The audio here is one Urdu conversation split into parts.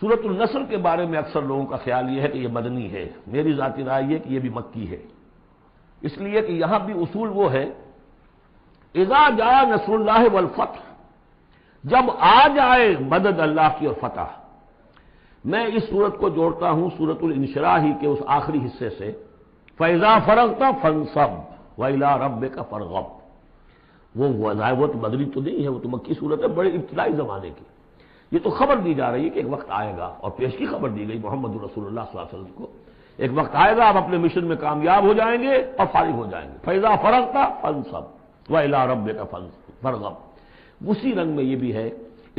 سورۃ النصر کے بارے میں اکثر لوگوں کا خیال یہ ہے کہ یہ مدنی ہے، میری ذاتی رائے یہ کہ یہ بھی مکی ہے، اس لیے کہ یہاں بھی اصول وہ ہے اذا جاء نصر اللہ والفتح، جب آ جائے مدد اللہ کی اور فتح۔ میں اس صورت کو جوڑتا ہوں سورۃ الانشراح ہی کے اس آخری حصے سے، فَإِذَا فَرَغْتَ فَانصَبْ وَإِلَىٰ رَبِّكَ فَارْغَب۔ وہ تو مدنی تو نہیں ہے، وہ تو مکی صورت ہے، بڑے ابتدائی زمانے کی۔ یہ تو خبر دی جا رہی ہے کہ ایک وقت آئے گا، اور پیش کی خبر دی گئی محمد رسول اللہ صلی اللہ علیہ وسلم کو، ایک وقت آئے گا آپ اپنے مشن میں کامیاب ہو جائیں گے اور فارغ ہو جائیں گے۔ فَإِذَا فَرَغْتَ فَانصَبْ وَإِلَىٰ رَبِّكَ فَارْغَب۔ اسی رنگ میں یہ بھی ہے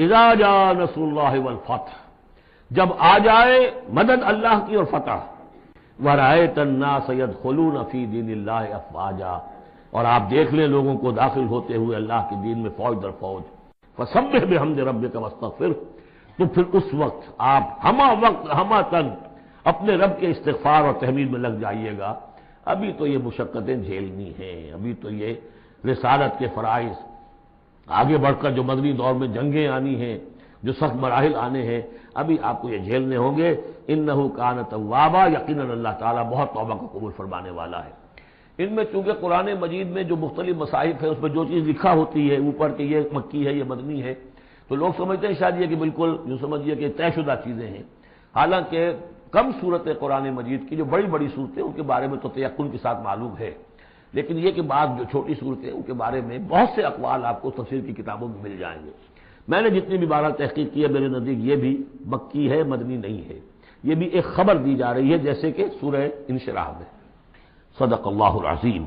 اذا جاء نصر اللہ والفتح، جب آ جائے مدد اللہ کی اور فتح، وَرَأَيْتَ النَّاسَ يَدْخُلُونَ فِي دِينِ اللَّهِ أَفْوَاجًا، اور آپ دیکھ لیں لوگوں کو داخل ہوتے ہوئے اللہ کے دین میں فوج در فوج۔ فَسَبِّحْ بِحَمْدِ رَبِّكَ وَاسْتَغْفِرْهُ، تو پھر اس وقت آپ ہمہ تن اپنے رب کے استغفار اور تحمید میں لگ جائیے گا۔ ابھی تو یہ مشقتیں جھیلنی ہیں، ابھی تو یہ رسالت کے فرائض، آگے بڑھ کر جو مدنی دور میں جنگیں آنی ہیں، جو سخت مراحل آنے ہیں، ابھی آپ کو یہ جھیلنے ہوں گے۔ انہ کان توابا، یقیناً اللہ تعالیٰ بہت توبہ کو قبول فرمانے والا ہے۔ ان میں چونکہ قرآن مجید میں جو مختلف مصاحف ہیں اس میں جو چیز لکھا ہوتی ہے اوپر کہ یہ مکی ہے یہ مدنی ہے، تو لوگ سمجھتے ہیں شاید یہ کہ بالکل جو سمجھیے کہ طے شدہ چیزیں ہیں، حالانکہ کم صورت قرآن مجید کی جو بڑی بڑی صورتیں ان کے بارے میں تو تیقن کے ساتھ معلوم ہے، لیکن یہ کہ بعض جو چھوٹی صورتیں ان کے بارے میں بہت سے اقوال آپ کو تفسیر کی کتابوں میں مل جائیں گے۔ میں نے جتنی بھی بارہ تحقیق کی ہے میرے نزدیک یہ بھی مکی ہے، مدنی نہیں ہے، یہ بھی ایک خبر دی جا رہی ہے جیسے کہ سورہ انشراح میں۔ صدق اللہ العظیم۔